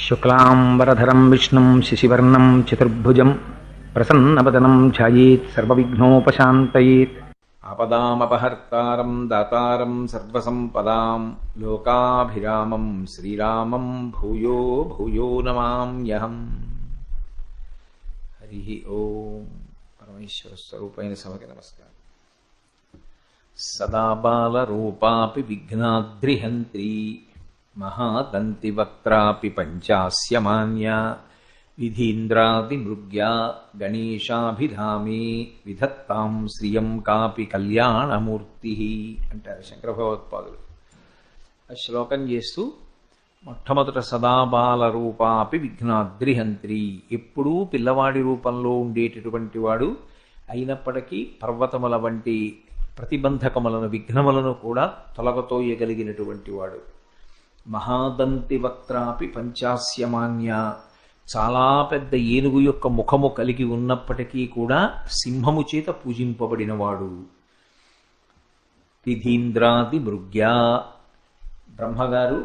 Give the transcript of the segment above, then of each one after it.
శుక్లాంబరధరం విష్ణుం శశివర్ణం చతుర్భుజం ప్రసన్నవదనం ధ్యాయేత్ సర్వవిఘ్నోపశాంతయేత్. ఆపదామపహర్తారం దాతారం సర్వసంపదాం లోకాభిరామం శ్రీరామం భూయో భూయో నమామ్యహం. హరి ఓం. పరమేశ్వర స్వరూపైన సభకి నమస్కారం. సదా బాలరూపాపి విఘ్నాద్రిహంత్రీ మహాదంతి వక్త్రాపి పంచాస్యమాన్యా విధీంద్రాదిమృగ్యా గణేశాభిధామే విధత్తాం శ్రియం కాపి కళ్యాణమూర్తి అంటారు శంకర భగవత్పాదులు. ఆ శ్లోకం చేస్తూ మొట్టమొదట సదా బాల రూపాపి విఘ్నాద్రిహంత్రి, ఎప్పుడూ పిల్లవాడి రూపంలో ఉండేటటువంటి వాడు, అయినప్పటికీ పర్వతముల వంటి ప్రతిబంధకములను విఘ్నములను కూడా తొలగతోయగలిగినటువంటి వాడు. మహాదంతి వక్త్రాపి పంచాస్యమాన్య, చాలా పెద్ద ఏనుగు యొక్క ముఖము కలిగి ఉన్నప్పటికీ కూడా సింహము చేత పూజింపబడినవాడు. విధీంద్రాది మృగ్యా, బ్రహ్మగారు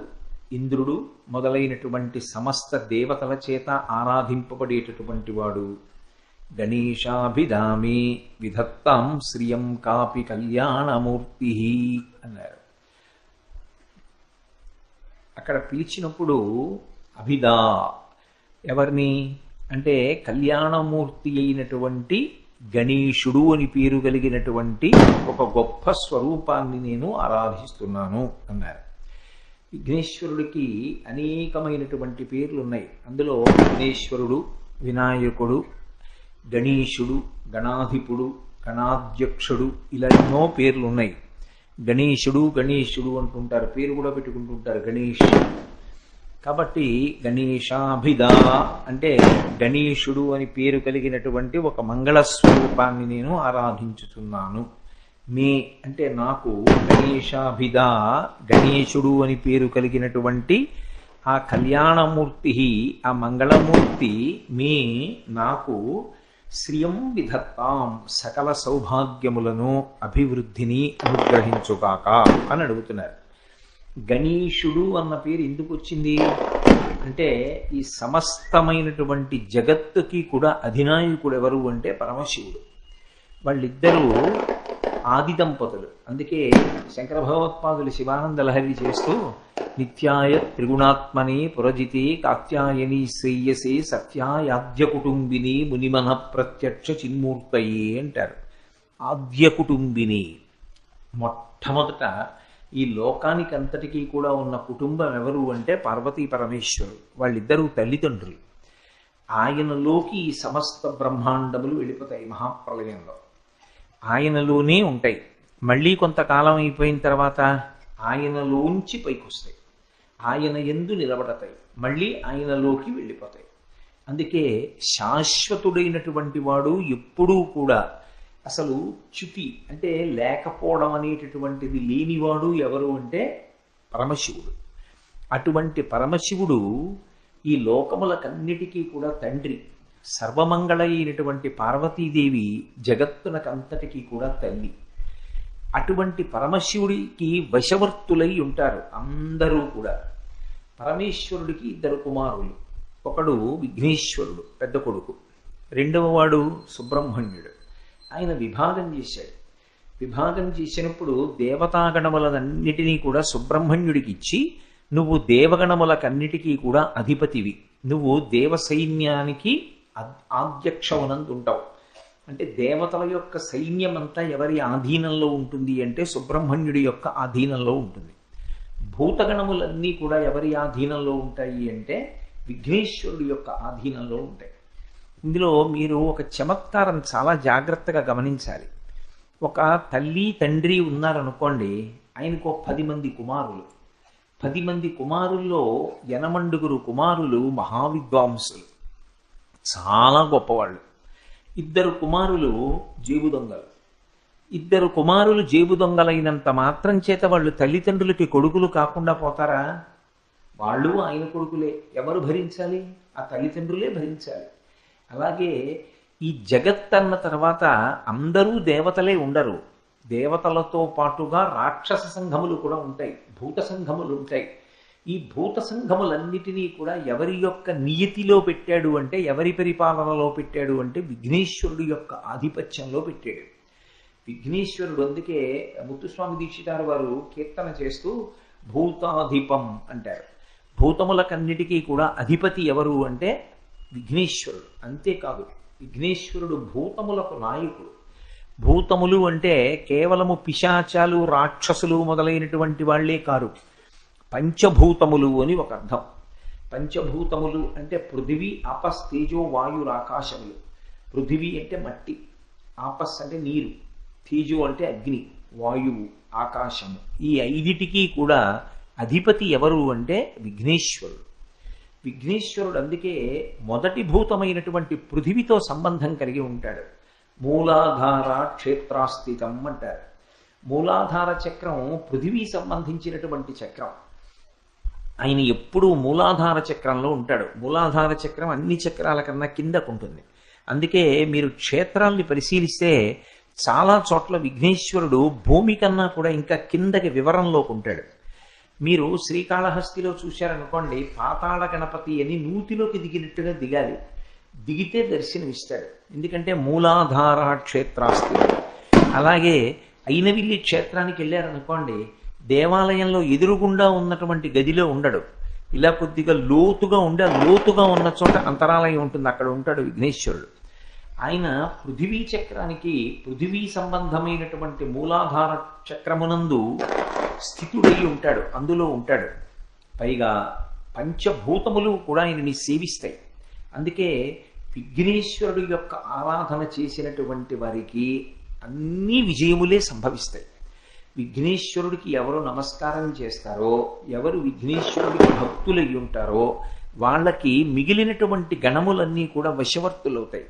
ఇంద్రుడు మొదలైనటువంటి సమస్త దేవతల చేత ఆరాధింపబడేటటువంటి వాడు. గణేశాభిధామే విధత్తాం శ్రియం కాపి కళ్యాణమూర్తి అన్నారు. అక్కడ పిలిచినప్పుడు అభిదా ఎవరిని అంటే కళ్యాణమూర్తి అయినటువంటి గణేశుడు అని పేరు కలిగినటువంటి ఒక గొప్ప స్వరూపాన్ని నేను ఆరాధిస్తున్నాను అన్నారు. విఘ్నేశ్వరుడికి అనేకమైనటువంటి పేర్లు ఉన్నాయి. అందులో విఘ్నేశ్వరుడు, వినాయకుడు, గణేశుడు, గణాధిపుడు, గణాధ్యక్షుడు, ఇలా ఎన్నో పేర్లు ఉన్నాయి. గణేశుడు గణేశుడు అంటుంటారు, పేరు కూడా పెట్టుకుంటుంటారు గణేష్. కాబట్టి గణేశాభిధ అంటే గణేశుడు అని పేరు కలిగినటువంటి ఒక మంగళ స్వరూపాన్ని నేను ఆరాధించుతున్నాను. మే అంటే నాకు, గణేశాభిధ గణేశుడు అని పేరు కలిగినటువంటి ఆ కళ్యాణమూర్తి, ఆ మంగళమూర్తి మే నాకు శ్రియం విధత్తాం, సకల సౌభాగ్యములను అభివృద్ధిని అనుగ్రహించుగాక అని అడుగుతున్నారు. గణేశుడు అన్న పేరు ఎందుకు వచ్చింది అంటే ఈ సమస్తమైనటువంటి జగత్తుకి కూడా అధినాయకుడు ఎవరు అంటే పరమశివుడు. వాళ్ళిద్దరూ ఆది దంపతులు. అందుకే శంకర భగవత్పాదులు శివానంద లహరి చేస్తూ నిత్యాయ త్రిగుణాత్మనే పురజితే కాత్యాయని శ్రేయసే సత్యాయాద్య కుటుంబిని మునిమన ప్రత్యక్ష చిన్మూర్తయే అంటారు. ఆద్య కుటుంబిని, మొట్టమొదట ఈ లోకానికి అంతటికీ కూడా ఉన్న కుటుంబం ఎవరు అంటే పార్వతీ పరమేశ్వరుడు. వాళ్ళిద్దరూ తల్లిదండ్రులు. ఆయనలోకి ఈ సమస్త బ్రహ్మాండములు వెళ్ళిపోతాయి మహాప్రళయంలో, ఆయనలోనే ఉంటాయి. మళ్ళీ కొంతకాలం అయిపోయిన తర్వాత ఆయనలోంచి పైకొస్తాయి, ఆయన యందు నిలబడతాయి, మళ్ళీ ఆయనలోకి వెళ్ళిపోతాయి. అందుకే శాశ్వతుడైనటువంటి వాడు ఎప్పుడూ కూడా అసలు చ్యుతి అంటే లేకపోవడం అనేటటువంటిది లేనివాడు ఎవరు అంటే పరమశివుడు. అటువంటి పరమశివుడు ఈ లోకములకన్నిటికీ కూడా తండ్రి. సర్వమంగళ అయినటువంటి పార్వతీదేవి జగత్తునకంతటికీ కూడా తల్లి. అటువంటి పరమశివుడికి వశవర్తులై ఉంటారు అందరూ కూడా. పరమేశ్వరుడికి ఇద్దరు కుమారులు. ఒకడు విఘ్నేశ్వరుడు పెద్ద కొడుకు, రెండవ వాడు సుబ్రహ్మణ్యుడు. ఆయన విభాగం చేశాడు. విభాగం చేసినప్పుడు దేవతాగణములన్నిటినీ కూడా సుబ్రహ్మణ్యుడికి ఇచ్చి, నువ్వు దేవగణములకన్నిటికీ కూడా అధిపతివి, నువ్వు దేవ సైన్యానికి ఆధ్యక్షవనందు ఉంటావు. అంటే దేవతల యొక్క సైన్యం అంతా ఎవరి ఆధీనంలో ఉంటుంది అంటే సుబ్రహ్మణ్యుడి యొక్క ఆధీనంలో ఉంటుంది. భూతగణములన్నీ కూడా ఎవరి ఆధీనంలో ఉంటాయి అంటే విఘ్నేశ్వరుడి యొక్క ఆధీనంలో ఉంటాయి. ఇందులో మీరు ఒక చమత్కారం చాలా జాగ్రత్తగా గమనించాలి. ఒక తల్లి తండ్రి ఉన్నారనుకోండి, ఆయనకు 10 మంది కుమారులు. 10 మంది కుమారుల్లో 80 కుమారులు మహావిద్వాంసులు, చాలా గొప్పవాళ్ళు. 2 కుమారులు జేబు దొంగలు. 2 కుమారులు జేబు దొంగలైనంత మాత్రం చేత వాళ్ళు తల్లిదండ్రులకి కొడుకులు కాకుండా పోతారా? వాళ్ళు ఆయన కొడుకులే. ఎవరు భరించాలి? ఆ తల్లిదండ్రులే భరించాలి. అలాగే ఈ జగత్ అన్న తర్వాత అందరూ దేవతలే ఉండరు. దేవతలతో పాటుగా రాక్షస సంఘములు కూడా ఉంటాయి, భూత సంఘములు ఉంటాయి. ఈ భూత సంఘములన్నిటినీ కూడా ఎవరి యొక్క నియతిలో పెట్టాడు అంటే, ఎవరి పరిపాలనలో పెట్టాడు అంటే విఘ్నేశ్వరుడు యొక్క ఆధిపత్యంలో పెట్టాడు. విఘ్నేశ్వరుడు, అందుకే ముత్తుస్వామి దీక్షితారు వారు కీర్తన చేస్తూ భూతాధిపం అంటారు. భూతములకన్నిటికీ కూడా అధిపతి ఎవరు అంటే విఘ్నేశ్వరుడు. అంతేకాదు, విఘ్నేశ్వరుడు భూతములకు నాయకుడు. భూతములు అంటే కేవలము పిశాచాలు, రాక్షసులు మొదలైనటువంటి వాళ్లే కారు. పంచభూతములు అని ఒక అర్థం. పంచభూతములు అంటే పృథివీ, ఆపస్, తేజో, వాయురాకాశములు. పృథివీ అంటే మట్టి, ఆపస్ అంటే నీరు, తేజో అంటే అగ్ని, వాయువు, ఆకాశము. ఈ ఐదిటికి కూడా అధిపతి ఎవరు అంటే విఘ్నేశ్వరుడు. విఘ్నేశ్వరుడు అందుకే మొదటి భూతమైనటువంటి పృథివితో సంబంధం కలిగి ఉంటాడు. మూలాధార క్షేత్రాస్థితం అంటారు. మూలాధార చక్రం పృథివీ సంబంధించినటువంటి చక్రం. ఆయన ఎప్పుడూ మూలాధార చక్రంలో ఉంటాడు. మూలాధార చక్రం అన్ని చక్రాల కన్నా కిందకుంటుంది. అందుకే మీరు క్షేత్రాల్ని పరిశీలిస్తే చాలా చోట్ల విఘ్నేశ్వరుడు భూమి కన్నా కూడా ఇంకా కిందకి వివరంలోకి ఉంటాడు. మీరు శ్రీకాళహస్తిలో చూశారనుకోండి, పాతాళ గణపతి అని నూతిలోకి దిగినట్టుగా దిగాలి. దిగితే దర్శనమిస్తాడు. ఎందుకంటే మూలాధార క్షేత్రాస్తి. అలాగే అయినవిల్లి క్షేత్రానికి వెళ్ళారనుకోండి, దేవాలయంలో ఎదురుగుండా ఉన్నటువంటి గదిలో ఉండడు. ఇలా కొద్దిగా లోతుగా ఉండి, ఆ లోతుగా ఉన్న చోట అంతరాలయం ఉంటుంది, అక్కడ ఉంటాడు విఘ్నేశ్వరుడు. ఆయన పృథివీ చక్రానికి, పృథివీ సంబంధమైనటువంటి మూలాధార చక్రమునందు స్థితుడై ఉంటాడు, అందులో ఉంటాడు. పైగా పంచభూతములు కూడా ఆయనని సేవిస్తాయి. అందుకే విఘ్నేశ్వరుడు యొక్క ఆరాధన చేసినటువంటి వారికి అన్ని విజయములే సంభవిస్తాయి. విఘ్నేశ్వరుడికి ఎవరు నమస్కారం చేస్తారో, ఎవరు విఘ్నేశ్వరుడికి భక్తులై ఉంటారో వాళ్ళకి మిగిలినటువంటి గణములన్నీ కూడా వశవర్తులవుతాయి.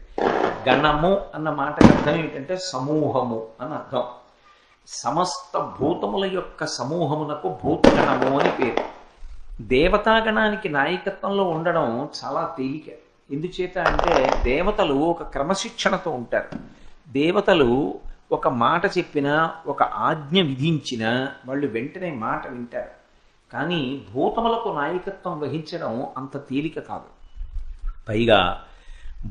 గణము అన్న మాటకు అర్థం ఏమిటంటే సమూహము అని అర్థం. సమస్త భూతముల యొక్క సమూహమునకు భూతగణము అని పేరు. దేవతాగణానికి నాయకత్వంలో ఉండడం చాలా తేలిక. ఎందుచేత అంటే దేవతలు ఒక క్రమశిక్షణతో ఉంటారు. దేవతలు ఒక మాట చెప్పినా, ఒక ఆజ్ఞ విధించినా వాళ్ళు వెంటనే మాట వింటారు. కానీ భూతములకు నాయకత్వం వహించడం అంత తేలిక కాదు. పైగా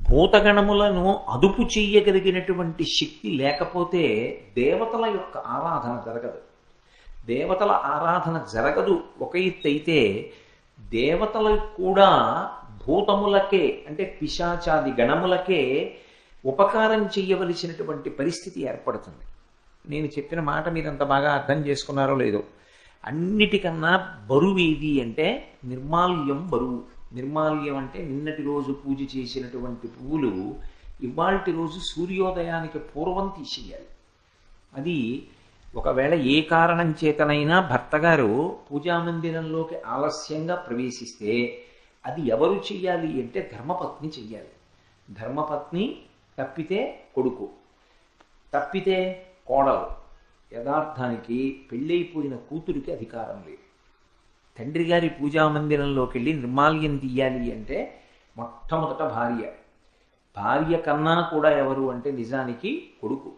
భూతగణములను అదుపు చెయ్యగలిగినటువంటి శక్తి లేకపోతే దేవతల యొక్క ఆరాధన జరగదు. దేవతల ఆరాధన జరగదు ఒక ఎత్తు అయితే, దేవతలకు కూడా భూతములకే అంటే పిశాచాది గణములకే ఉపకారం చెయ్యవలసినటువంటి పరిస్థితి ఏర్పడుతుంది. నేను చెప్పిన మాట మీరంత బాగా అర్థం చేసుకున్నారో లేదో. అన్నిటికన్నా బరువు ఏది అంటే నిర్మాల్యం బరువు. నిర్మాల్యం అంటే నిన్నటి రోజు పూజ చేసినటువంటి పువ్వులు ఇవాల్టి రోజు సూర్యోదయానికి పూర్వం తీసేయాలి. అది ఒకవేళ ఏ కారణం చేతనైనా భర్తగారు పూజామందిరంలోకి ఆలస్యంగా ప్రవేశిస్తే అది ఎవరు చెయ్యాలి అంటే ధర్మపత్ని చెయ్యాలి. ధర్మపత్ని తప్పితే కొడుకు, తప్పితే కోడలు. యథార్థానికి పెళ్ళైపోయిన కూతురికి అధికారం లేదు. తండ్రి గారి పూజామందిరంలోకి వెళ్ళి నిర్మాల్యం తీయాలి అంటే మొట్టమొదట భార్య. భార్య కన్నా కూడా ఎవరు అంటే నిజానికి కొడుకు,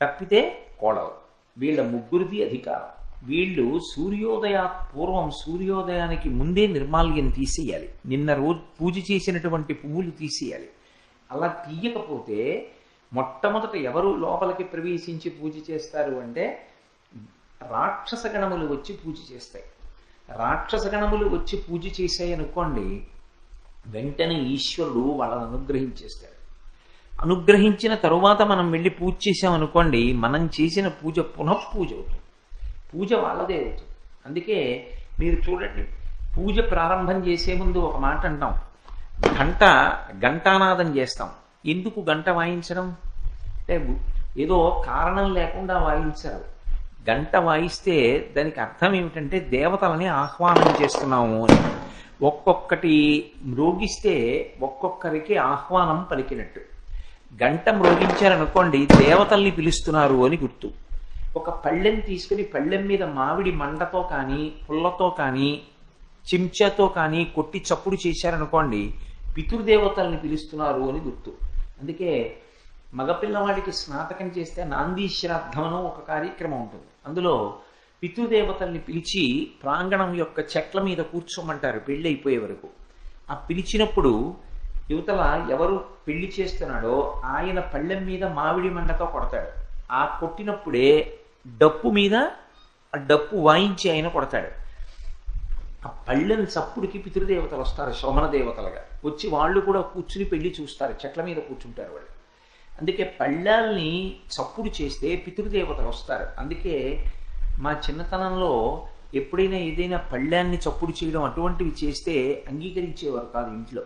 తప్పితే కోడలు. వీళ్ళ ముగ్గురిది అధికారం. వీళ్ళు పూర్వం సూర్యోదయానికి ముందే నిర్మాల్యం తీసేయాలి. నిన్న రోజు పూజ చేసినటువంటి పువ్వులు తీసేయాలి. అలా తీయకపోతే మొట్టమొదట ఎవరు లోపలికి ప్రవేశించి పూజ చేస్తారు అంటే రాక్షస గణములు వచ్చి పూజ చేస్తాయి. రాక్షస గణములు వచ్చి పూజ చేశాయి అనుకోండి, వెంటనే ఈశ్వరుడు వాళ్ళని అనుగ్రహించేస్తాడు. అనుగ్రహించిన తరువాత మనం వెళ్ళి పూజ చేసామనుకోండి, మనం చేసిన పూజ పునఃపూజ అవుతుంది. పూజ వాళ్ళదే అవుతుంది. అందుకే మీరు చూడండి, పూజ ప్రారంభం చేసే ముందు ఒక మాట అంటాం, గంటానాదం చేస్తాం. ఎందుకు గంట వాయించడం అంటే ఏదో కారణం లేకుండా వాయించరు. గంట వాయిస్తే దానికి అర్థం ఏమిటంటే దేవతలని ఆహ్వానం చేస్తున్నాము అని. ఒక్కొక్కటి మ్రోగిస్తే ఒక్కొక్కరికి ఆహ్వానం పలికినట్టు. గంట మ్రోగించారనుకోండి దేవతల్ని పిలుస్తున్నారు అని గుర్తు. ఒక పళ్ళెం తీసుకుని పళ్ళెం మీద మామిడి మండతో కానీ పుల్లతో కానీ చెంచాతో కానీ కొట్టి చప్పుడు చేశారనుకోండి పితృదేవతల్ని పిలుస్తున్నారు అని గుర్తు. అందుకే మగపిల్లవాడికి స్నాతకం చేస్తే నాందీ శ్రాద్ధం అని ఒక కార్యక్రమం ఉంటుంది. అందులో పితృదేవతల్ని పిలిచి ప్రాంగణం యొక్క చెట్ల మీద కూర్చోమంటారు పెళ్ళి అయిపోయే వరకు. ఆ పిలిచినప్పుడు యువతల ఎవరు పెళ్లి చేస్తున్నాడో ఆయన పళ్ళెం మీద మామిడి మండతో కొడతాడు. ఆ కొట్టినప్పుడే డప్పు మీద ఆ డప్పు వాయించి ఆయన కొడతాడు. ఆ పళ్ళెం చప్పుడికి పితృదేవతలు వస్తారు, శోభన దేవతలుగా వచ్చి వాళ్ళు కూడా కూర్చుని పెళ్లి చూస్తారు, చెట్ల మీద కూర్చుంటారు వాళ్ళు. అందుకే పళ్ళాల్ని చప్పుడు చేస్తే పితృదేవతలు వస్తారు. అందుకే మా చిన్నతనంలో ఎప్పుడైనా ఏదైనా పళ్ళాన్ని చప్పుడు చేయడం అటువంటివి చేస్తే అంగీకరించేవారు కాదు ఇంట్లో.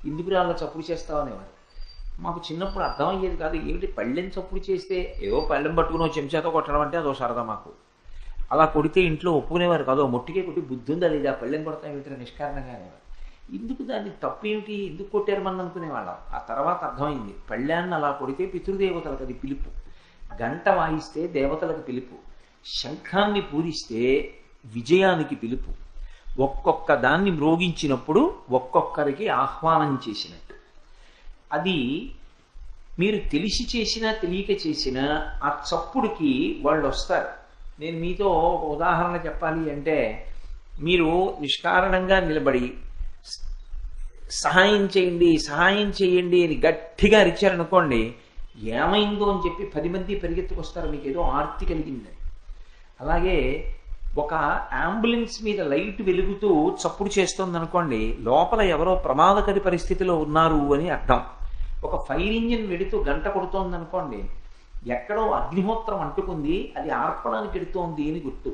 ఎందుకు అలా చప్పుడు చేస్తామనేవారు. మాకు చిన్నప్పుడు అర్థమయ్యేది కాదు, ఏమిటి పళ్ళెం చప్పుడు చేస్తే ఏవో పళ్ళెం పట్టుకుని చెంచాతో కొట్టడం అంటే అదో సరదా మాకు. అలా కొడితే ఇంట్లో ఒప్పుకునేవారు కాదు, మొట్టికే కొట్టి బుద్ధి ఉందా లేదా పళ్ళెం కొడతాం ఏమిటి నిష్కారణంగా అనేవారు. ఎందుకు దాన్ని తప్పు ఏమిటి, ఎందుకు కొట్టారు మనం అనుకునేవాళ్ళం. ఆ తర్వాత అర్థమైంది, పళ్ళాన్ని అలా కొడితే పితృదేవతలకు అది పిలుపు, గంట వాయిస్తే దేవతలకు పిలుపు, శంఖాన్ని పూరిస్తే విజయానికి పిలుపు. ఒక్కొక్క దాన్ని మ్రోగించినప్పుడు ఒక్కొక్కరికి ఆహ్వానం చేసినట్టు. అది మీరు తెలిసి చేసినా తెలియక చేసినా ఆ చప్పుడుకి వాళ్ళు వస్తారు. నేను మీతో ఒక ఉదాహరణ చెప్పాలి అంటే, మీరు నిష్కారణంగా నిలబడి సహాయం చేయండి సహాయం చేయండి అని గట్టిగా అరిచారనుకోండి, ఏమైందో అని చెప్పి 10 మంది పరిగెత్తుకొస్తారు, మీకు ఏదో ఆర్తి కలిగిందని. అలాగే ఒక అంబులెన్స్ మీద లైట్ వెలుగుతూ చప్పుడు చేస్తుంది అనుకోండి, లోపల ఎవరో ప్రమాదకరి పరిస్థితిలో ఉన్నారు అని అర్థం. ఒక ఫైర్ ఇంజిన్ వెడుతూ గంట కొడుతోంది అనుకోండి, ఎక్కడో అగ్నిహోత్రం అంటుకుంది, అది ఆర్పడానికి ఎడుతోంది అని గుర్తు.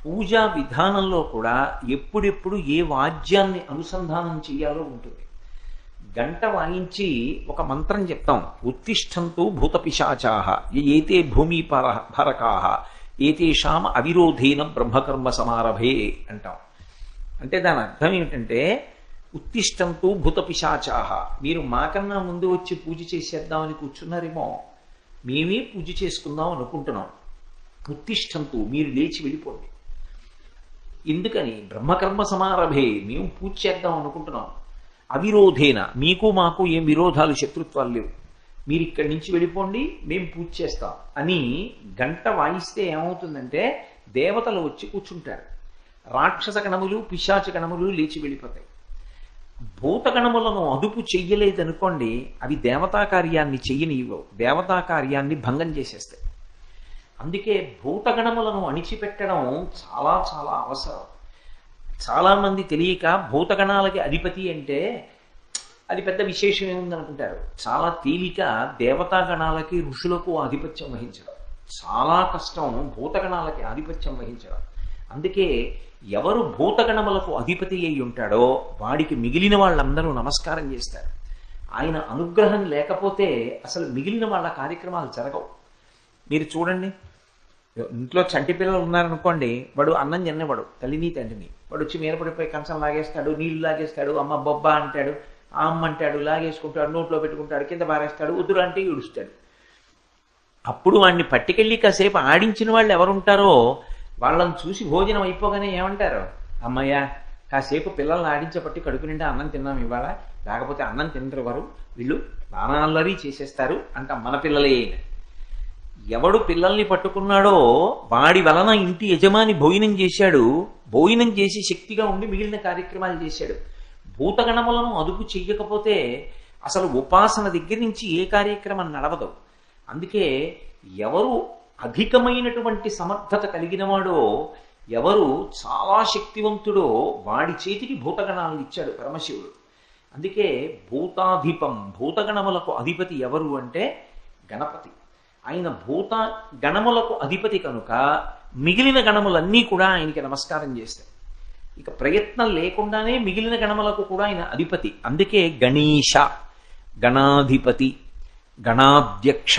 పూజా విధానంలో కూడా ఎప్పుడెప్పుడు ఏ వాద్యాన్ని అనుసంధానం చేయాలో ఉంటుంది. గంట వాయించి ఒక మంత్రం చెప్తాం, ఉత్తిష్టంతు భూతపిశాచాః ఏతే భూమి భరకాః ఏతేషాం అవిరోధేన బ్రహ్మకర్మ సమారభే అంటాం. అంటే దాని అర్థం ఏమిటంటే, ఉత్తిష్టంతు భూతపిశాచాః, మీరు మాకన్నా ముందు వచ్చి పూజ చేసేద్దామని కూర్చున్నారేమో, మేమే పూజ చేసుకుందాం అనుకుంటున్నాం. ఉత్తిష్టంతు, మీరు లేచి వెళ్ళిపోండి. ఎందుకని? బ్రహ్మకర్మ సమారభే, మేము పూజ చేద్దాం అనుకుంటున్నాం. అవిరోధేన, మీకు మాకు ఏం విరోధాలు శత్రుత్వాలు లేవు, మీరు ఇక్కడి నుంచి వెళ్ళిపోండి, మేము పూజ చేస్తాం అని గంట వాయిస్తే ఏమవుతుందంటే దేవతలు వచ్చి కూర్చుంటారు. రాక్షస గణములు పిశాచ గణములు లేచి వెళ్ళిపోతాయి. భూతగణములను అదుపు చెయ్యలేదనుకోండి, అవి దేవతా కార్యాన్ని చెయ్యనివ్వవు, దేవతా కార్యాన్ని భంగం చేసేస్తాయి. అందుకే భూతగణములను అణిచిపెట్టడం చాలా చాలా అవసరం. చాలామంది తెలియక భూతగణాలకి అధిపతి అంటే అది పెద్ద విశేషం ఏముందనుకుంటారు. చాలా తేలిక దేవతాగణాలకి ఋషులకు ఆధిపత్యం వహించడం, చాలా కష్టం భూతగణాలకి ఆధిపత్యం వహించడం. అందుకే ఎవరు భూతగణములకు అధిపతి అయి ఉంటాడో వాడికి మిగిలిన వాళ్ళందరూ నమస్కారం చేస్తారు. ఆయన అనుగ్రహం లేకపోతే అసలు మిగిలిన వాళ్ళ కార్యక్రమాలు జరగవు. మీరు చూడండి, ఇంట్లో చంటి పిల్లలు ఉన్నారనుకోండి, వాడు అన్నం తినేవాడు, తల్లిని తండ్రిని, వాడు వచ్చి మీద పడిపోయి కంచం లాగేస్తాడు, నీళ్లు లాగేస్తాడు, అమ్మ బొబ్బా అంటాడు, ఆ అమ్మ అంటాడు, లాగేసుకుంటాడు, నోట్లో పెట్టుకుంటాడు, కింద పారేస్తాడు, ఉదురు అంటే ఈడుస్తాడు. అప్పుడు వాడిని పట్టుకెళ్ళి కాసేపు ఆడించిన వాళ్ళు ఎవరుంటారో వాళ్ళని చూసి భోజనం అయిపోగానే ఏమంటారు, అమ్మయ్య కాసేపు పిల్లల్ని ఆడించబట్టి కడుపు నిండా అన్నం తిన్నాం ఇవాళ, లేకపోతే అన్నం తినరు వారు, వీళ్ళు నానాల్లరి చేసేస్తారు అంట. మన పిల్లలే ఎవడు పిల్లల్ని పట్టుకున్నాడో వాడి వలన ఇంటి యజమాని భోజనం చేశాడు, భోజనం చేసి శక్తిగా ఉండి మిగిలిన కార్యక్రమాలు చేశాడు. భూతగణములను అదుపు చెయ్యకపోతే అసలు ఉపాసన దగ్గర నుంచి ఏ కార్యక్రమం నడవదు. అందుకే ఎవరు అధికమైనటువంటి సమర్థత కలిగినవాడో, ఎవరు చాలా శక్తివంతుడో వాడి చేతికి భూతగణాలను ఇచ్చాడు పరమశివుడు. అందుకే భూతాధిపం, భూతగణములకు అధిపతి ఎవరు అంటే గణపతి. ఆయన భూత గణములకు అధిపతి కనుక మిగిలిన గణములన్నీ కూడా ఆయనకి నమస్కారం చేస్తాయి. ఇక ప్రయత్నం లేకుండానే మిగిలిన గణములకు కూడా ఆయన అధిపతి. అందుకే గణేశ, గణాధిపతి, గణాధ్యక్ష,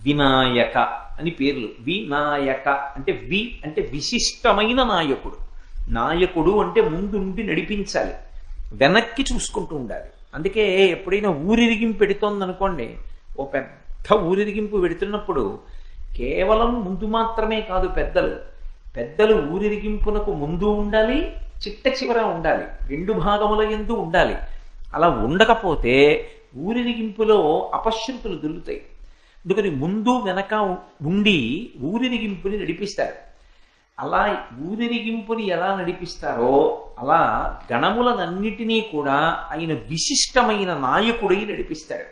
వినాయక అని పేర్లు. వినాయక అంటే అంటే విశిష్టమైన నాయకుడు. నాయకుడు అంటే ముందుండి నడిపించాలి, వెనక్కి చూసుకుంటూ ఉండాలి. అందుకే ఎప్పుడైనా ఊరిరిగింపు పెడుతోందనుకోండి, ఓ పెద్ద ఊరిరిగింపు పెడుతున్నప్పుడు కేవలం ముందు మాత్రమే కాదు, పెద్దలు ఊరిరిగింపునకు ముందు ఉండాలి, చిట్ట చివర ఉండాలి, 2 భాగముల యందు ఉండాలి. అలా ఉండకపోతే ఊరిరిగింపులో అపశృతులు దొరుకుతాయి. అందుకని ముందు వెనక ఉండి ఊరిరిగింపుని నడిపిస్తారు. అలా ఊదిరిగింపుని ఎలా నడిపిస్తారో అలా గణములనన్నిటినీ కూడా ఆయన విశిష్టమైన నాయకుడై నడిపిస్తాడు.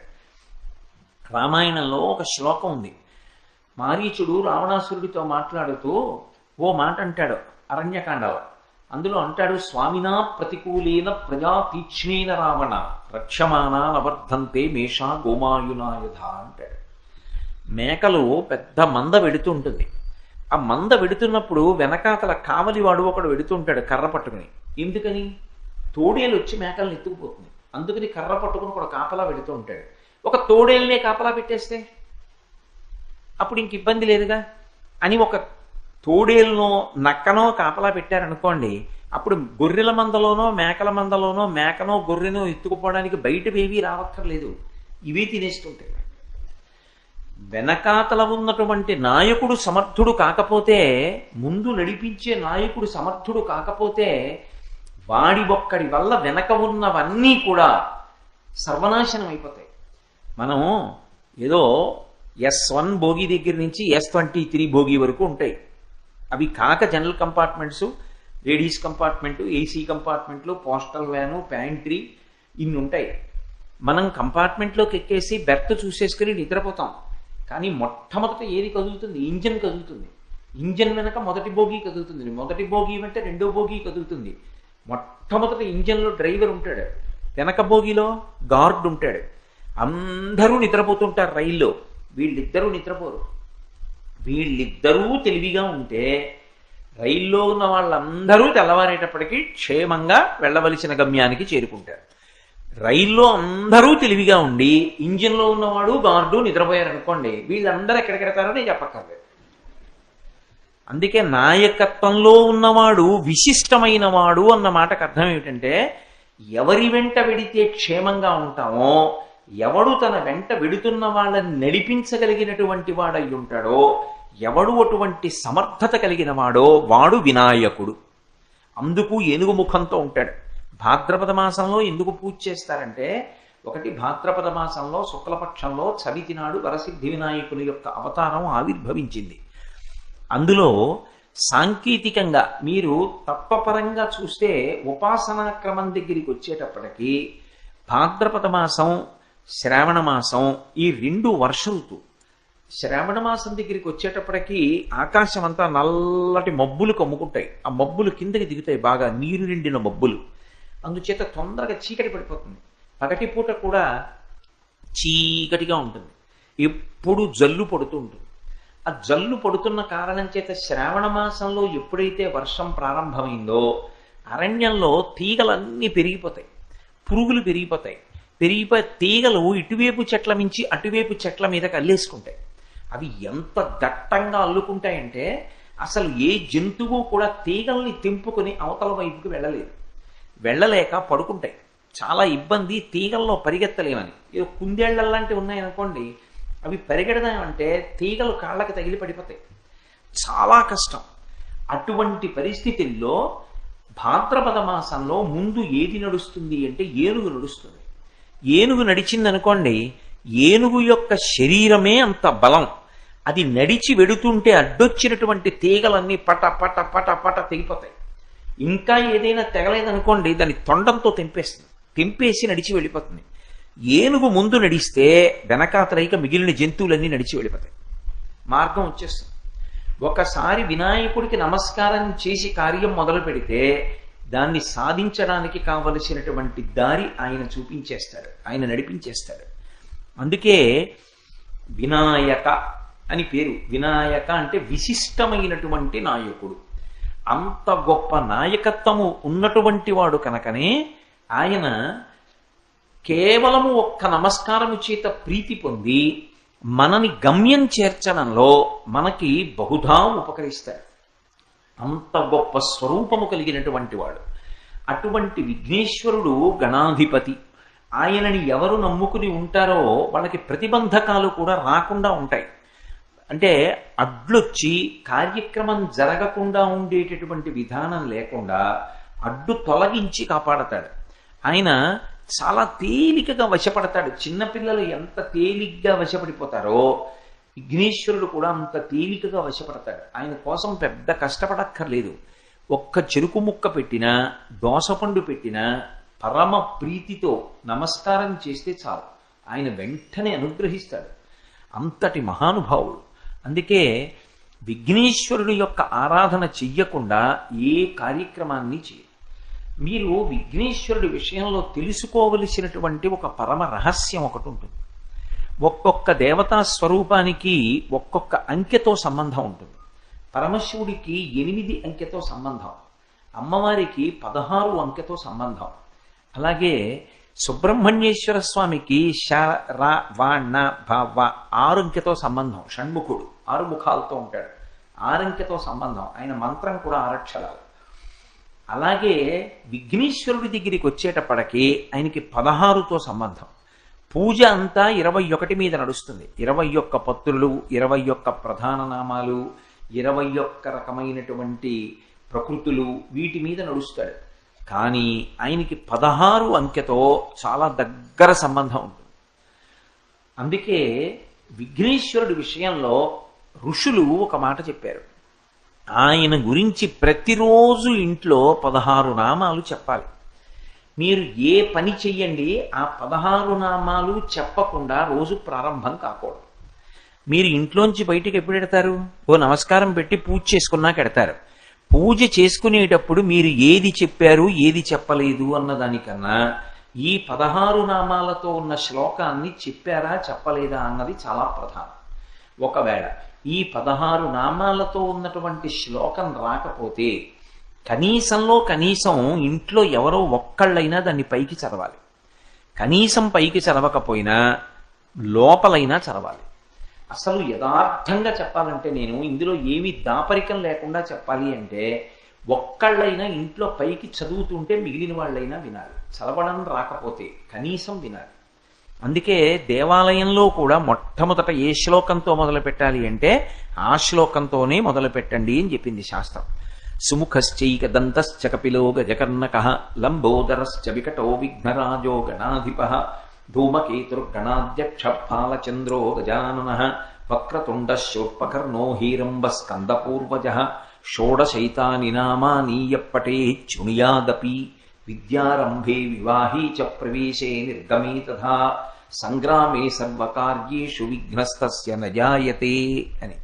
రామాయణంలో ఒక శ్లోకం ఉంది. మారీచుడు రావణాసురుడితో మాట్లాడుతూ ఓ మాట అంటాడు అరణ్యకాండలో. అందులో అంటాడు, స్వామినా ప్రతికూలేన ప్రజా తీక్ష్ణేన రావణ రక్షమానా నవర్ధంతే మేషా గోమాయునాయుధ అంటాడు. మేకలు పెద్ద మంద వెడుతుంటుంది. ఆ మంద వెడుతున్నప్పుడు వెనకాతల కావలివాడు ఒకడు వెడుతుంటాడు కర్ర పట్టుకుని. ఎందుకని? తోడేలు వచ్చి మేకలను ఎత్తుకుపోతుంది. అందుకని కర్ర పట్టుకుని ఒక కాపలా వెడుతూ ఉంటాడు. ఒక తోడేలునే కాపలా పెట్టేస్తే అప్పుడు ఇంక ఇబ్బంది లేదుగా అని ఒక తోడేలునో నక్కనో కాపలా పెట్టారనుకోండి, అప్పుడు గొర్రెల మందలోనో మేకల మందలోనో మేకనో గొర్రెనో ఎత్తుకుపోవడానికి బయటవేవీ రావక్కర్లేదు, ఇవే తినేస్తుంటాయి. వెనకాతల ఉన్నటువంటి నాయకుడు సమర్థుడు కాకపోతే, ముందు నడిపించే నాయకుడు సమర్థుడు కాకపోతే వాడి ఒక్కడి వల్ల వెనక ఉన్నవన్నీ కూడా సర్వనాశనం అయిపోతాయి. మనం ఏదో S1 బోగి దగ్గర నుంచి S23 బోగి వరకు ఉంటాయి. అవి కాక general compartments, ladies compartment, AC కంపార్ట్మెంట్లు, పోస్టల్ వ్యాను, ప్యాంట్రీ ఇన్ని ఉంటాయి. మనం కంపార్ట్మెంట్లోకి ఎక్కేసి బెర్త్ చూసేసుకుని నిద్రపోతాం. కానీ మొట్టమొదట ఏది కదులుతుంది? ఇంజన్ కదులుతుంది. ఇంజన్ వెనక మొదటి బోగి కదులుతుంది. మొదటి బోగి వెంట రెండో బోగి కదులుతుంది. మొట్టమొదటి ఇంజన్లో డ్రైవర్ ఉంటాడు, వెనక బోగిలో గార్డ్ ఉంటాడు. అందరూ నిద్రపోతుంటారు రైల్లో. వీళ్ళిద్దరూ నిద్రపోరు. వీళ్ళిద్దరూ తెలివిగా ఉంటే రైల్లో ఉన్న వాళ్ళందరూ తెల్లవారేటప్పటికీ క్షేమంగా వెళ్ళవలసిన గమ్యానికి చేరుకుంటారు. రైల్లో అందరూ తెలివిగా ఉండి ఇంజిన్లో ఉన్నవాడు గార్డు నిద్రపోయారనుకోండి, వీళ్ళందరూ ఎక్కడికెడతారో నేను చెప్పక్కర్లేదు. అందుకే నాయకత్వంలో ఉన్నవాడు విశిష్టమైన వాడు అన్న మాటకు అర్థం ఏమిటంటే, ఎవరి వెంట వెడితే క్షేమంగా ఉంటామో, ఎవడు తన వెంట వెడుతున్న వాళ్ళని నడిపించగలిగినటువంటి వాడై ఉంటాడో, ఎవడు అటువంటి సమర్థత కలిగిన వాడో వాడు వినాయకుడు. అందుకు ఏనుగు ముఖంతో ఉంటాడు. భాద్రపద మాసంలో ఎందుకు పూజ చేస్తారంటే, ఒకటి భాద్రపద మాసంలో శుక్లపక్షంలో చవితి నాడు వరసిద్ధి వినాయకుని యొక్క అవతారం ఆవిర్భవించింది. అందులో సాంకేతికంగా మీరు తత్వపరంగా చూస్తే ఉపాసనా క్రమం దగ్గరికి వచ్చేటప్పటికీ భాద్రపద మాసం, శ్రావణ మాసం ఈ రెండు వర్ష ఋతువు. శ్రావణ మాసం దగ్గరికి వచ్చేటప్పటికీ ఆకాశం అంతా నల్లటి మబ్బులు కమ్ముకుంటాయి. ఆ మబ్బులు కిందకి దిగుతాయి, బాగా నీరు నిండిన మబ్బులు. అందుచేత తొందరగా చీకటి పడిపోతుంది. పగటిపూట కూడా చీకటిగా ఉంటుంది. ఎప్పుడు జల్లు పడుతూ ఉంటుంది. ఆ జల్లు పడుతున్న కారణం చేత శ్రావణ మాసంలో ఎప్పుడైతే వర్షం ప్రారంభమైందో అరణ్యంలో తీగలన్నీ పెరిగిపోతాయి, పురుగులు పెరిగిపోతాయి. పెరిగిపోయి తీగలు ఇటువైపు చెట్ల మించి అటువైపు చెట్ల మీదకి అల్లేసుకుంటాయి. అవి ఎంత దట్టంగా అల్లుకుంటాయంటే అసలు ఏ జంతువు కూడా తీగల్ని తెంపుకొని అవతల వైపుకి వెళ్ళలేక పడుకుంటాయి. చాలా ఇబ్బంది, తీగల్లో పరిగెత్తలేమని. ఏదో కుందేళ్లలాంటివి ఉన్నాయనుకోండి, అవి పరిగెడదామంటే తీగలు కాళ్ళకి తగిలి పడిపోతాయి. చాలా కష్టం. అటువంటి పరిస్థితుల్లో భాద్రపద మాసంలో ముందు ఏది నడుస్తుంది అంటే ఏనుగు నడుస్తుంది. ఏనుగు నడిచిందనుకోండి, ఏనుగు యొక్క శరీరమే అంత బలం. అది నడిచి వెడుతుంటే అడ్డొచ్చినటువంటి తీగలన్నీ పట పట పట పట తెగిపోతాయి. ఇంకా ఏదైనా తెగలేదనుకోండి, దాన్ని తొండంతో తెంపేసి నడిచి వెళ్ళిపోతుంది. ఏనుగు ముందు నడిస్తే వెనకాతలైక మిగిలిన జంతువులన్నీ నడిచి వెళ్ళిపోతాయి, మార్గం వచ్చేస్తుంది. ఒకసారి వినాయకుడికి నమస్కారం చేసి కార్యం మొదలు పెడితే దాన్ని సాధించడానికి కావలసినటువంటి దారి ఆయన చూపించేస్తాడు, ఆయన నడిపించేస్తాడు. అందుకే వినాయక అని పేరు. వినాయక అంటే విశిష్టమైనటువంటి నాయకుడు. అంత గొప్ప నాయకత్వము ఉన్నటువంటి వాడు కనుకనే ఆయన కేవలము ఒక్క నమస్కారము చేత ప్రీతి పొంది మనని గమ్యం చేర్చడంలో మనకి బహుధా ఉపకరిస్తాడు. అంత గొప్ప స్వరూపము కలిగినటువంటి వాడు. అటువంటి విఘ్నేశ్వరుడు గణాధిపతి. ఆయనని ఎవరు నమ్ముకుని ఉంటారో వాళ్ళకి ప్రతిబంధకాలు కూడా రాకుండా ఉంటాయి. అంటే అడ్లొచ్చి కార్యక్రమం జరగకుండా ఉండేటటువంటి విధానం లేకుండా అడ్డు తొలగించి కాపాడతాడు. ఆయన చాలా తేలికగా వశపడతాడు. చిన్నపిల్లలు ఎంత తేలిగ్గా వశపడిపోతారో విఘ్నేశ్వరుడు కూడా అంత తేలికగా వశపడతాడు. ఆయన కోసం పెద్ద కష్టపడక్కర్లేదు. ఒక్క చెరుకు ముక్క పెట్టినా, దోసపండు పెట్టినా పరమ ప్రీతితో నమస్కారం చేస్తే చాలు, ఆయన వెంటనే అనుగ్రహిస్తాడు. అంతటి మహానుభావుడు. అందుకే విఘ్నేశ్వరుడు యొక్క ఆరాధన చెయ్యకుండా ఏ కార్యక్రమాన్ని చేయరు. మీరు విఘ్నేశ్వరుడి విషయంలో తెలుసుకోవలసినటువంటి ఒక పరమ రహస్యం ఒకటి ఉంటుంది. ఒక్కొక్క దేవతా స్వరూపానికి ఒక్కొక్క అంకెతో సంబంధం ఉంటుంది. పరమశివుడికి 8 అంకెతో సంబంధం, అమ్మవారికి 16 అంకెతో సంబంధం. అలాగే సుబ్రహ్మణ్యేశ్వర స్వామికి ష ర వ ణ భ వ 6 అంకెతో సంబంధం. షణ్ముఖుడు 6 ముఖాలతో ఉంటాడు, 6 అంకెతో సంబంధం. ఆయన మంత్రం కూడా 6 అక్షరాలు. అలాగే విఘ్నేశ్వరుడి దగ్గరికి వచ్చేటప్పటికి ఆయనకి 16తో సంబంధం. పూజ అంతా 21 మీద నడుస్తుంది. 21 పత్రులు, 21 ప్రధాన నామాలు, 21 రకమైనటువంటి ప్రకృతులు, వీటి మీద నడుస్తాడు. కానీ ఆయనకి 16 అంకెతో చాలా దగ్గర సంబంధం ఉంటుంది. అందుకే విఘ్నేశ్వరుడి విషయంలో ఋషులు ఒక మాట చెప్పారు. ఆయన గురించి ప్రతిరోజు ఇంట్లో 16 నామాలు చెప్పాలి. మీరు ఏ పని చెయ్యండి, ఆ 16 నామాలు చెప్పకుండా రోజు ప్రారంభం కాకూడదు. మీరు ఇంట్లోంచి బయటికి ఎప్పుడు ఎడతారు? ఓ నమస్కారం పెట్టి పూజ చేసుకున్నాక ఎడతారు. పూజ చేసుకునేటప్పుడు మీరు ఏది చెప్పారు, ఏది చెప్పలేదు అన్నదానికన్నా ఈ 16 నామాలతో ఉన్న శ్లోకాన్ని చెప్పారా చెప్పలేదా అన్నది చాలా ప్రధానం. ఒకవేళ ఈ 16 నామాలతో ఉన్నటువంటి శ్లోకం రాకపోతే కనీసంలో కనీసం ఇంట్లో ఎవరో ఒక్కళ్ళైనా దాన్ని పైకి చదవాలి. కనీసం పైకి చదవకపోయినా లోపలైనా చదవాలి. అసలు యథార్థంగా చెప్పాలంటే, నేను ఇందులో ఏమీ దాపరికం లేకుండా చెప్పాలి అంటే, ఒక్కళ్ళైనా ఇంట్లో పైకి చదువుతుంటే మిగిలిన వాళ్ళైనా వినాలి. చదవడం రాకపోతే కనీసం వినాలి. అందుకే దేవాలయంలో కూడా మొట్టమొదట ఏ శ్లోకంతో మొదలు పెట్టాలి అంటే ఆ శ్లోకంతోనే మొదలు పెట్టండి అని చెప్పింది శాస్త్రం. సుముఖశ్చైక దంతశ్చ కపిలో గజకర్ణకః లంబోదరశ్చ వికటో విఘ్నరాజో గణాధిపః ధూమకేతుర్గణాధ్యక్ష ఫాలచంద్రో గజాననః వక్రతుండః శూర్పకర్ణో హీరంబస్కందపూర్వజః షోడశైతాని నామాని యప్పఠేత్ శృణుయాదపి విద్యారంభే వివాహే చ ప్రవేశే నిర్గమే తథా సంగ్రామే సర్వకార్యేషు విఘ్నస్తస్య న జాయతే అని.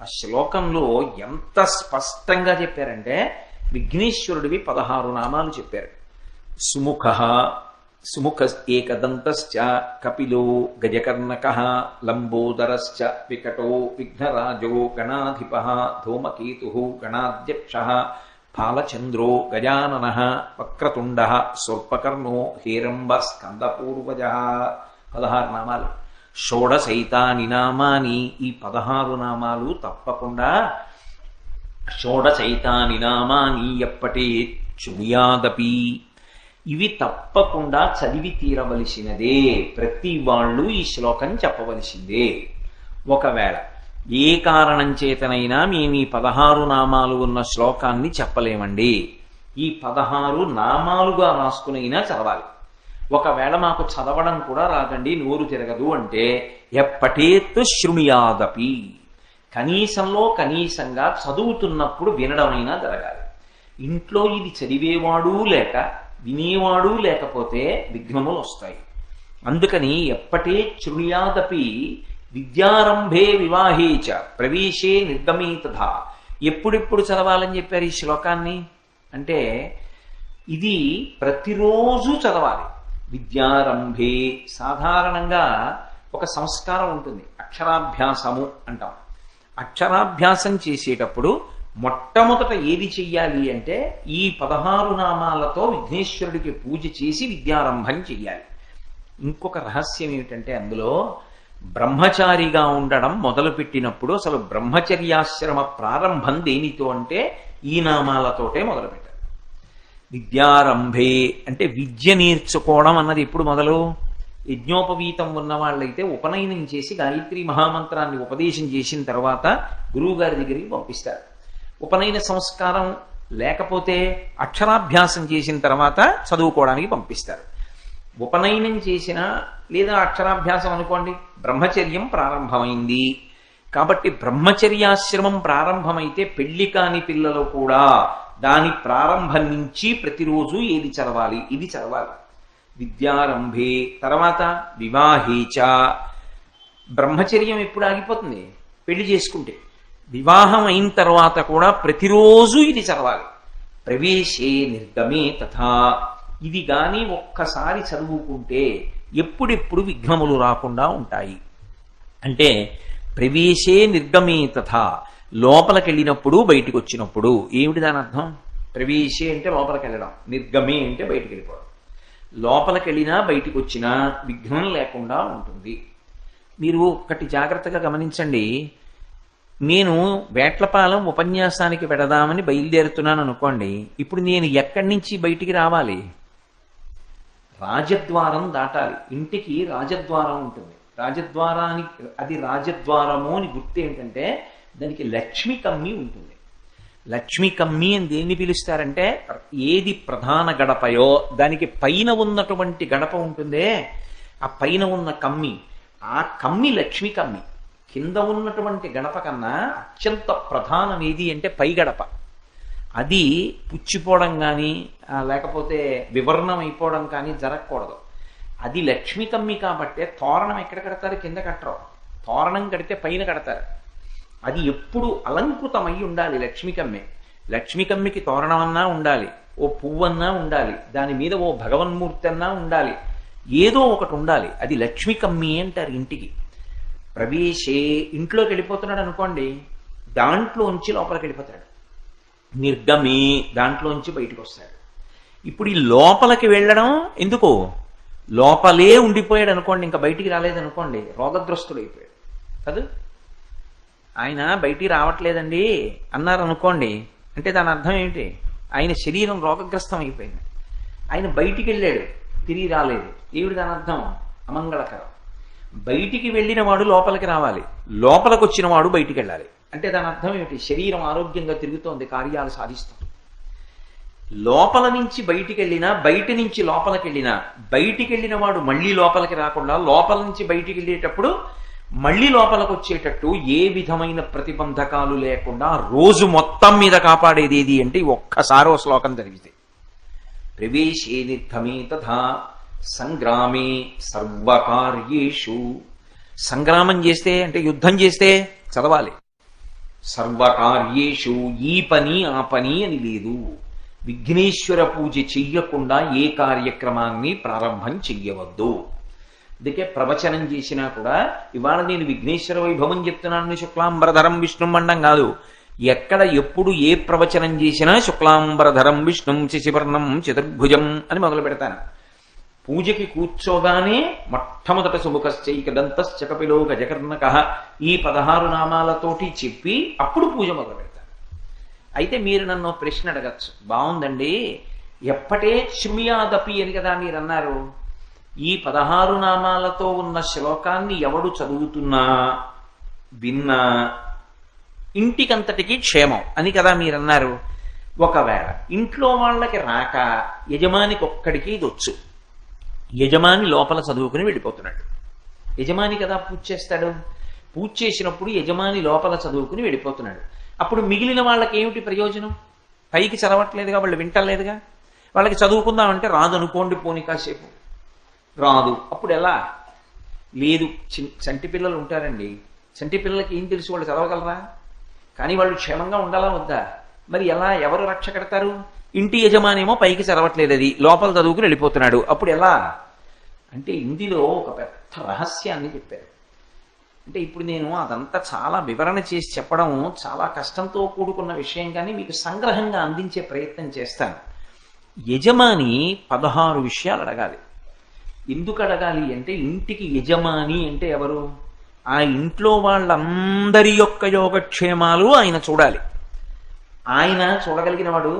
ఆ శ్లోకంలో ఎంత స్పష్టంగా చెప్పారంటే, విఘ్నేశ్వరుడివి 16 నామాలు చెప్పారు. సుముఖ ఏకదంతశ్చ కపిలో గజకర్ణకః లంబోదరశ్చ వికటో విఘ్నరాజో గణాధిపః ధూమకేతుః గణాధ్యక్షః ఫాలచంద్రో గజాననః వక్రతుండః శూర్పకర్ణో హేరంబస్కందపూర్వజః. 16 నామాలు. షోడశైతాని నామాని, ఈ 16 నామాలు తప్పకుండా షోడశైతాని నామాని యప్పఠేత్ శృణుయాదపి, ఇవి తప్పకుండా చదివి తీరవలసినదే. ప్రతి వాళ్ళు ఈ శ్లోకం చెప్పవలసిందే. ఒకవేళ ఏ కారణం చేతనైనా మేము ఈ 16 నామాలు ఉన్న శ్లోకాన్ని చెప్పలేమండి, ఈ 16 నామాలుగా రాసుకునైనా చదవాలి. ఒకవేళ మాకు చదవడం కూడా రాదండి, నోరు తిరగదు అంటే ఎప్పటేత్తు శృణుయాదపి, కనీసంలో కనీసంగా చదువుతున్నప్పుడు వినడమైనా జరగాలి. ఇంట్లో ఇది చదివేవాడు లేక వినేవాడు లేకపోతే విఘ్నములు వస్తాయి. అందుకని ఎప్పటే శృణుయాదపి విద్యారంభే వివాహే చ ప్రవేశే నిర్గమే తథా. ఎప్పుడెప్పుడు చదవాలని చెప్పారు ఈ శ్లోకాన్ని అంటే, ఇది ప్రతిరోజు చదవాలి. విద్యారంభే, సాధారణంగా ఒక సంస్కారం ఉంటుంది, అక్షరాభ్యాసము అంటాం. అక్షరాభ్యాసం చేసేటప్పుడు మొట్టమొదట ఏది చెయ్యాలి అంటే ఈ 16 నామాలతో విఘ్నేశ్వరుడికి పూజ చేసి విద్యారంభం చెయ్యాలి. ఇంకొక రహస్యం ఏమిటంటే, అందులో బ్రహ్మచారిగా ఉండడం మొదలుపెట్టినప్పుడు అసలు బ్రహ్మచర్యాశ్రమ ప్రారంభం దేనితో అంటే ఈ నామాలతోటే మొదలుపెట్టాలి. విద్యారంభే అంటే విద్య నేర్చుకోవడం అన్నది ఎప్పుడు మొదలు? యజ్ఞోపవీతం ఉన్న వాళ్ళైతే ఉపనయనం చేసి గాయత్రి మహామంత్రాన్ని ఉపదేశం చేసిన తర్వాత గురువుగారి దగ్గరికి పంపిస్తారు. ఉపనయన సంస్కారం లేకపోతే అక్షరాభ్యాసం చేసిన తర్వాత చదువుకోవడానికి పంపిస్తారు. ఉపనయనం చేసినా లేదా అక్షరాభ్యాసం అనుకోండి, బ్రహ్మచర్యం ప్రారంభమైంది. కాబట్టి బ్రహ్మచర్యాశ్రమం ప్రారంభమైతే పెళ్లి కాని పిల్లలు కూడా దాని ప్రారంభం నుంచి ప్రతిరోజు ఏది చదవాలి, ఇది చదవాలి. విద్యారంభే, తర్వాత వివాహేచ. బ్రహ్మచర్యం ఎప్పుడు ఆగిపోతుంది? పెళ్లి చేసుకుంటే. వివాహం అయిన తర్వాత కూడా ప్రతిరోజు ఇది చదవాలి. ప్రవేశే నిర్గమే తథా. ఇది గాని ఒక్కసారి చదువుకుంటే ఎప్పుడెప్పుడు విఘ్నములు రాకుండా ఉంటాయి. అంటే ప్రవేశే నిర్గమే తథా, లోపలికి వెళ్ళినప్పుడు బయటికి వచ్చినప్పుడు. ఏమిటి దాని అర్థం? ప్రవేశే అంటే లోపలికి వెళ్ళడం, నిర్గమే అంటే బయటికి వెళ్ళిపోవడం. లోపలికి వెళ్ళినా బయటికి వచ్చినా విఘ్నం లేకుండా ఉంటుంది. మీరు ఒకటి జాగ్రత్తగా గమనించండి. నేను వేట్లపాలెం ఉపన్యాసానికి పెడదామని బయలుదేరుతున్నాను అనుకోండి. ఇప్పుడు నేను ఎక్కడి నుంచి బయటికి రావాలి? రాజద్వారం దాటాలి. ఇంటికి రాజద్వారం ఉంటుంది. రాజద్వారానికి, అది రాజద్వారము అని గుర్తు ఏంటంటే దానికి లక్ష్మి కమ్మి ఉంటుంది. లక్ష్మి కమ్మి అని దేన్ని పిలుస్తారంటే, ఏది ప్రధాన గడపయో దానికి పైన ఉన్నటువంటి గడప ఉంటుందే, ఆ పైన ఉన్న కమ్మి, ఆ కమ్మి లక్ష్మి కమ్మి. కింద ఉన్నటువంటి గడప కన్నా అత్యంత ప్రధానం ఏది అంటే పై గడప. అది పుచ్చిపోవడం కానీ లేకపోతే వివర్ణం అయిపోవడం కానీ జరగకూడదు. అది లక్ష్మి కమ్మి కాబట్టే తోరణం ఎక్కడ కడతారు? కింద కట్టరు. తోరణం కడితే పైన కడతారు. అది ఎప్పుడు అలంకృతమై ఉండాలి. లక్ష్మి కమ్మి. లక్ష్మి కమ్మికి తోరణం అన్నా ఉండాలి, ఓ పువ్వన్నా ఉండాలి, దాని మీద ఓ భగవన్మూర్తి అన్నా ఉండాలి, ఏదో ఒకటి ఉండాలి. అది లక్ష్మి కమ్మి అంటారు ఇంటికి. ప్రవేశే, ఇంట్లోకి వెళ్ళిపోతున్నాడు అనుకోండి, దాంట్లోంచి లోపలికి వెళ్ళిపోతాడు. నిర్గమే, దాంట్లోంచి బయటకు వస్తాడు. ఇప్పుడు ఈ లోపలికి వెళ్ళడం ఎందుకు? లోపలే ఉండిపోయాడు అనుకోండి, ఇంకా బయటికి రాలేదనుకోండి, రోగగ్రస్తుడు అయిపోయాడు కాదు. ఆయన బయటికి రావట్లేదండి అన్నారు అనుకోండి, అంటే దాని అర్థం ఏంటి? ఆయన శరీరం రోగగ్రస్తం అయిపోయింది. ఆయన బయటికి వెళ్ళాడు, తిరిగి రాలేదు. ఏమిటి దాని అర్థం? అమంగళకరం. బయటికి వెళ్ళిన వాడు లోపలికి రావాలి, లోపలికి వచ్చిన వాడు బయటికి వెళ్ళాలి. అంటే దాని అర్థం ఏమిటి? శరీరం ఆరోగ్యంగా తిరుగుతోంది, కార్యాలు సాధిస్తుంది. లోపల నుంచి బయటికి వెళ్ళినా, బయట నుంచి లోపలికి వెళ్ళినా, బయటికి వెళ్ళిన వాడు మళ్ళీ లోపలికి రాకుండా లోపల నుంచి బయటికి వెళ్ళేటప్పుడు మళ్ళీ లోపలికి వచ్చేటట్టు ఏ విధమైన ప్రతిబంధకాలు లేకుండా రోజు మొత్తం మీద కాపాడేది ఏది అంటే ఒక్కసారో శ్లోకం జరిగితే. ప్రవేశే నిర్గమే తథా సంగ్రామే సర్వకార్యేషు. సంగ్రామం చేస్తే అంటే యుద్ధం చేస్తే చదవాలి. సర్వకార్యేషు, ఈ పని ఆ పని అని లేదు. విఘ్నేశ్వర పూజ చెయ్యకుండా ఏ కార్యక్రమాన్ని ప్రారంభం చెయ్యవద్దు. అందుకే ప్రవచనం చేసినా కూడా ఇవాళ నేను విఘ్నేశ్వర వైభవం చెప్తున్నాను, శుక్లాంబరధరం విష్ణుం అండం కాదు. ఎక్కడ ఎప్పుడు ఏ ప్రవచనం చేసినా శుక్లాంబరధరం విష్ణుం శశివర్ణం చతుర్భుజం అని మొదలు పెడతాను. పూజకి కూర్చోగానే మొట్టమొదట సుముఖశ్చైకదంతశ్చ కపిలో గజకర్ణకః ఈ 16 నామాలతోటి చెప్పి అప్పుడు పూజ మొదలు పెడతాను. అయితే మీరు నన్ను ప్రశ్న అడగచ్చు, బాగుందండి ఎప్పటే శృణ్యాదపి అని కదా మీరు అన్నారు. ఈ 16 నామాలతో ఉన్న శ్లోకాన్ని ఎవడు చదువుతున్నా విన్నా ఇంటికంతటికి క్షేమం అని కదా మీరన్నారు. ఒకవేళ ఇంట్లో వాళ్ళకి రాక యజమానికి ఒక్కడికి ఇది వచ్చు, యజమాని లోపల చదువుకుని వెళ్ళిపోతున్నాడు. యజమాని కదా పూజ చేస్తాడు. పూజ చేసినప్పుడు యజమాని లోపల చదువుకుని వెళ్ళిపోతున్నాడు. అప్పుడు మిగిలిన వాళ్ళకి ఏమిటి ప్రయోజనం? పైకి చదవట్లేదుగా, వాళ్ళు వింటలేదుగా. వాళ్ళకి చదువుకుందామంటే రాదు అనుకోండి, పోనీ కాసేపు రాదు. అప్పుడు ఎలా? లేదు, చంటి పిల్లలు ఉంటారండి, చంటి పిల్లలకి ఏం తెలుసు, వాళ్ళు చదవగలరా? కానీ వాళ్ళు క్షేమంగా ఉండాలా వద్దా? మరి ఎలా, ఎవరు రక్ష కడతారు? ఇంటి యజమానేమో పైకి చదవట్లేదు, అది లోపల చదువుకుని వెళ్ళిపోతున్నాడు. అప్పుడు ఎలా అంటే ఇందులో ఒక పెద్ద రహస్యాన్ని చెప్పారు. అంటే ఇప్పుడు నేను అదంతా చాలా వివరణ చేసి చెప్పడం చాలా కష్టంతో కూడుకున్న విషయం, కానీ మీకు సంగ్రహంగా అందించే ప్రయత్నం చేస్తాను. యజమాని 16 విషయాలు అడగాలి. ఎందుకు అడగాలి అంటే, ఇంటికి యజమాని అంటే ఎవరు? ఆ ఇంట్లో వాళ్ళందరి యొక్క యోగక్షేమాలు ఆయన చూడాలి. ఆయన చూడగలిగిన వాడు.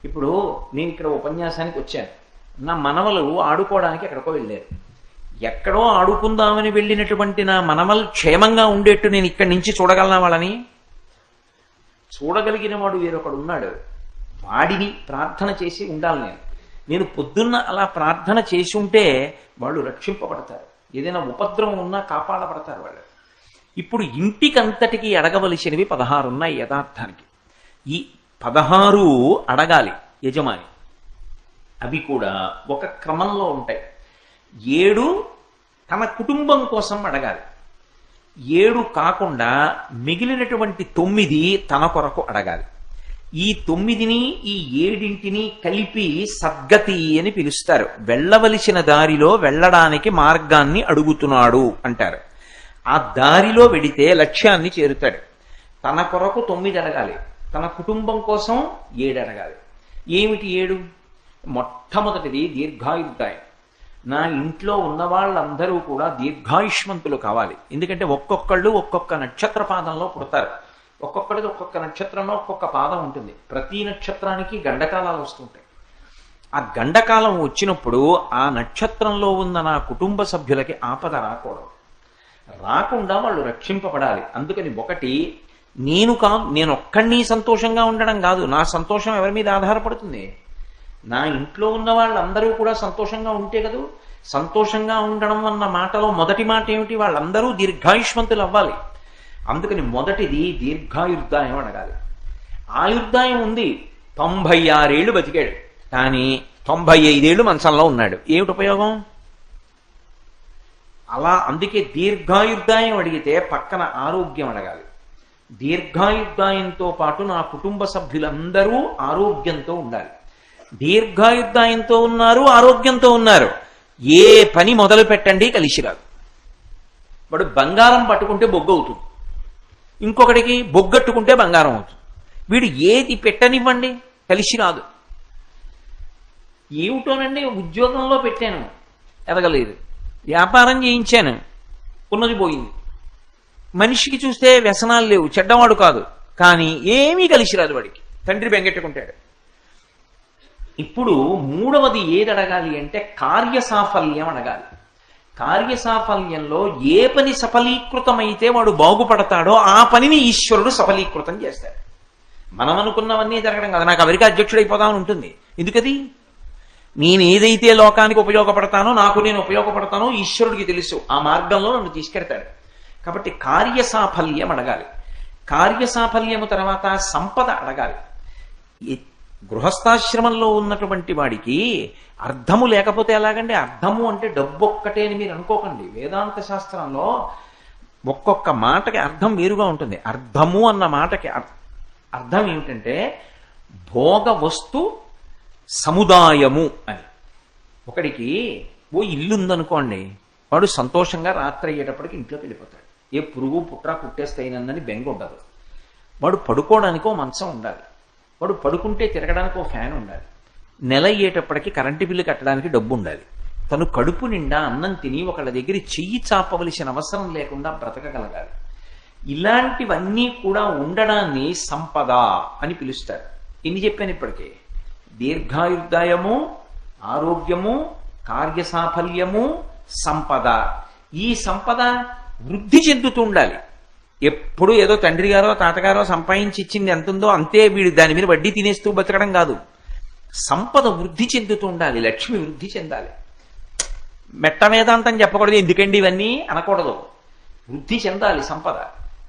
ఇప్పుడు నేను ఇక్కడ ఉపన్యాసానికి వచ్చాను, నా మనవలు ఆడుకోవడానికి ఎక్కడికో వెళ్ళారు. ఎక్కడో ఆడుకుందామని వెళ్ళినటువంటి నా మనవలు క్షేమంగా ఉండేట్టు నేను ఇక్కడి నుంచి చూడగలనా వాళ్ళని? చూడగలిగిన వాడు వేరొకడు ఉన్నాడు, వాడిని ప్రార్థన చేసి ఉండాలి నేను. నేను పొద్దున్న అలా ప్రార్థన చేసి ఉంటే వాళ్ళు రక్షింపబడతారు, ఏదైనా ఉపద్రవం ఉన్నా కాపాడబడతారు వాళ్ళు. ఇప్పుడు ఇంటికంతటికి అడగవలసినవి 16 ఉన్నాయి యథార్థానికి. ఈ 16 అడగాలి యజమాని. అవి కూడా ఒక క్రమంలో ఉంటాయి. 7 తన కుటుంబం కోసం అడగాలి. 7 కాకుండా మిగిలినటువంటి 9 తన కొరకు అడగాలి. ఈ 9ని ఈ 7ని కలిపి సద్గతి అని పిలుస్తారు. వెళ్ళవలసిన దారిలో వెళ్ళడానికి మార్గాన్ని అడుగుతున్నాడు అంటారు. ఆ దారిలో వెడితే లక్ష్యాన్ని చేరుతాడు. తన కొరకు 9 అడగాలి, తన కుటుంబం కోసం 7 అడగాలి. ఏమిటి 7? మొట్టమొదటిది దీర్ఘాయుర్దాయం. నా ఇంట్లో ఉన్న వాళ్ళందరూ కూడా దీర్ఘాయుష్మంతులు కావాలి. ఎందుకంటే ఒక్కొక్కళ్ళు ఒక్కొక్క నక్షత్ర పాదంలో పుడతారు. ఒక్కొక్కడిది ఒక్కొక్క నక్షత్రంలో ఒక్కొక్క పాదం ఉంటుంది. ప్రతి నక్షత్రానికి గండకాలాలు వస్తుంటాయి. ఆ గండకాలం వచ్చినప్పుడు ఆ నక్షత్రంలో ఉన్న నా కుటుంబ సభ్యులకి ఆపద రాకుండా వాళ్ళు రక్షింపబడాలి. అందుకని ఒకటి, నేను ఒక్కడిని సంతోషంగా ఉండడం కాదు, నా సంతోషం ఎవరి మీద ఆధారపడుతుంది? నా ఇంట్లో ఉన్న వాళ్ళందరూ కూడా సంతోషంగా ఉంటే కదూ. సంతోషంగా ఉండడం అన్న మాటలో మొదటి మాట ఏమిటి? వాళ్ళందరూ దీర్ఘాయుష్మంతులు అవ్వాలి. అందుకని మొదటిది దీర్ఘాయుర్దాయం అడగాలి. ఆయుర్దాయం ఉంది, 96 ఏళ్ళు బతికాడు, కానీ 95 ఏళ్ళు మంచంలో ఉన్నాడు. ఏమిటి ఉపయోగం? అలా అందుకే దీర్ఘాయుర్దాయం అడిగితే పక్కన ఆరోగ్యం అడగాలి. దీర్ఘాయుర్దాయంతో పాటు నా కుటుంబ సభ్యులందరూ ఆరోగ్యంతో ఉండాలి. దీర్ఘాయుర్దాయంతో ఉన్నారు, ఆరోగ్యంతో ఉన్నారు, ఏ పని మొదలు పెట్టండి కలిసి రాదు. వాడు బంగారం పట్టుకుంటే బొగ్గు అవుతుంది, ఇంకొకటికి బొగ్గట్టుకుంటే బంగారం అవుతుంది. వీడు ఏది పెట్టనివ్వండి కలిసి రాదు. ఏమిటోనండి, ఉద్యోగంలో పెట్టాను ఎదగలేదు, వ్యాపారం చేయించాను ఉన్నది పోయింది, మనిషికి చూస్తే వ్యసనాలు లేవు, చెడ్డవాడు కాదు, కానీ ఏమీ కలిసి రాదు వాడికి, తండ్రి బెంగెట్టుకుంటాడు. ఇప్పుడు మూడవది ఏది అడగాలి అంటే కార్యసాఫల్యం అడగాలి. కార్యసాఫల్యంలో ఏ పని సఫలీకృతమైతే వాడు బాగుపడతాడో ఆ పనిని ఈశ్వరుడు సఫలీకృతం చేస్తాడు. మనం అనుకున్నవన్నీ జరగడం కాదు. నాకు అమెరికా అధ్యక్షుడైపోదామని ఉంటుంది. ఎందుకది? నేను ఏదైతే లోకానికి ఉపయోగపడతానో, నాకు నేను ఉపయోగపడతానో ఈశ్వరుడికి తెలుసు. ఆ మార్గంలో నన్ను తీసుకెడతాడు. కాబట్టి కార్యసాఫల్యం అడగాలి. కార్యసాఫల్యము తర్వాత సంపద అడగాలి. గృహస్థాశ్రమంలో ఉన్నటువంటి వాడికి అర్థము లేకపోతే ఎలాగండి? అర్థము అంటే డబ్బు ఒక్కటే అని మీరు అనుకోకండి. వేదాంత శాస్త్రంలో ఒక్కొక్క మాటకి అర్థం వేరుగా ఉంటుంది. అర్థము అన్న మాటకి అర్థం ఏమిటంటే భోగ వస్తు సముదాయము అని. ఒకడికి ఓ ఇల్లు ఉందనుకోండి, వాడు సంతోషంగా రాత్రి అయ్యేటప్పటికి ఇంట్లోకి వెళ్ళిపోతాడు. ఏ పురుగు పుట్రా కుట్టేస్తాయినందని బెంగ ఉండదు. వాడు పడుకోవడానికో మంచం ఉండాలి, వాడు పడుకుంటే తిరగడానికి ఓ ఫ్యాన్ ఉండాలి, నెల అయ్యేటప్పటికి కరెంటు బిల్లు కట్టడానికి డబ్బు ఉండాలి, తను కడుపు నిండా అన్నం తిని ఒకళ్ళ దగ్గర చెయ్యి చాపవలసిన అవసరం లేకుండా బ్రతకగలగాలి. ఇలాంటివన్నీ కూడా ఉండడాన్ని సంపద అని పిలుస్తారు. ఎన్ని చెప్పాను ఇప్పటికే? దీర్ఘాయుర్దాయము, ఆరోగ్యము, కార్యసాఫల్యము, సంపద. ఈ సంపద వృద్ధి చెందుతూ ఉండాలి. ఎప్పుడు ఏదో తండ్రి గారో తాతగారో సంపాదించి ఇచ్చింది ఎంత ఉందో అంతే వీడు దాని మీద వడ్డీ తినేస్తూ బతకడం కాదు. సంపద వృద్ధి చెందుతూ ఉండాలి, లక్ష్మి వృద్ధి చెందాలి. మెట్ట వేదాంతం చెప్పకూడదు, ఎందుకండి ఇవన్నీ అనకూడదు. వృద్ధి చెందాలి సంపద.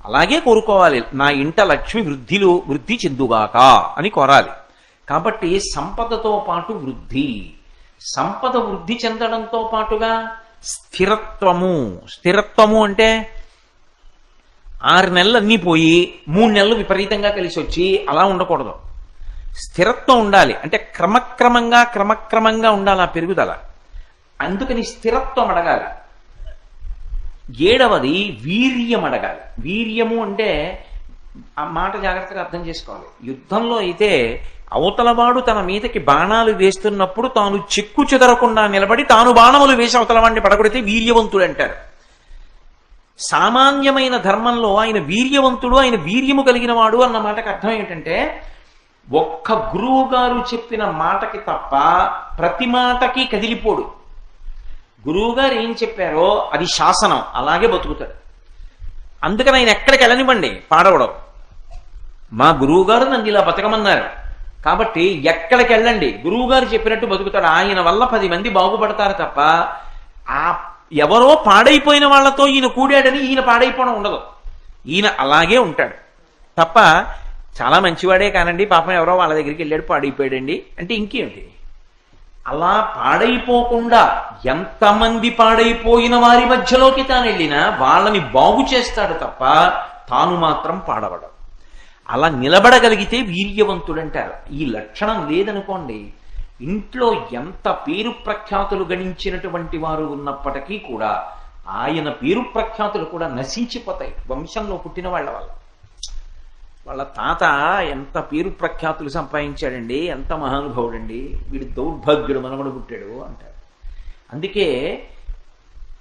అలాగే కోరుకోవాలి, నా ఇంట లక్ష్మి వృద్ధి చెందుగాక అని కోరాలి. కాబట్టి సంపదతో పాటు వృద్ధి, సంపద వృద్ధి చెందడంతో పాటుగా స్థిరత్వము. స్థిరత్వము అంటే 6 నెలలు అన్నీ పోయి 3 నెలలు విపరీతంగా కలిసి వచ్చి అలా ఉండకూడదు. స్థిరత్వం ఉండాలి. అంటే క్రమక్రమంగా ఉండాలి ఆ పెరుగుదల. అందుకని స్థిరత్వం అడగాలి. 7వది వీర్యం అడగాలి. వీర్యము అంటే ఆ మాట జాగ్రత్తగా అర్థం చేసుకోవాలి. యుద్ధంలో అయితే అవతలవాడు తన మీదకి బాణాలు వేస్తున్నప్పుడు తాను చెక్కు చెదరకుండా నిలబడి తాను బాణములు వేసి అవతలవాడిని పడగొడితే వీర్యవంతుడు అంటారు. సామాన్యమైన ధర్మంలో ఆయన వీర్యవంతుడు, ఆయన వీర్యము కలిగిన వాడు అన్న మాటకి అర్థం ఏంటంటే ఒక్క గురువు గారు చెప్పిన మాటకి తప్ప ప్రతి మాటకి కదిలిపోడు. గురువు గారు ఏం చెప్పారో అది శాసనం, అలాగే బతుకుతాడు. అందుకని ఆయన ఎక్కడికి వెళ్ళనివ్వండి పాడవడం. మా గురువు గారు నన్ను ఇలా బతకమన్నారు, కాబట్టి ఎక్కడికి వెళ్ళండి గురువు గారు చెప్పినట్టు బతుకుతాడు. ఆయన వల్ల 10 మంది బాగుపడతారు తప్ప ఆ ఎవరో పాడైపోయిన వాళ్ళతో ఈయన కూడాడని ఈయన పాడైపోవడం ఉండదు. ఈయన అలాగే ఉంటాడు తప్ప చాలా మంచివాడే కానండి పాపం ఎవరో వాళ్ళ దగ్గరికి వెళ్ళాడు పాడైపోయాడండి అంటే ఇంకేమిటి. అలా పాడైపోకుండా ఎంతమంది పాడైపోయిన వారి మధ్యలోకి తాను వెళ్ళినా వాళ్ళని బాగు చేస్తాడు తప్ప తాను మాత్రం పాడవడం. అలా నిలబడగలిగితే వీర్యవంతుడంటారు. ఈ లక్షణం లేదనుకోండి, ఇంట్లో ఎంత పేరు ప్రఖ్యాతులు గణించినటువంటి వారు ఉన్నప్పటికీ కూడా ఆయన పేరు ప్రఖ్యాతులు కూడా నశించిపోతాయి వంశంలో పుట్టిన వాళ్ళ వల్ల. వాళ్ళ తాత ఎంత పేరు ప్రఖ్యాతులు సంపాదించాడండి, ఎంత మహానుభావుడండి, వీడు దౌర్భాగ్యుడు మనమడు పుట్టాడు అంటారు. అందుకే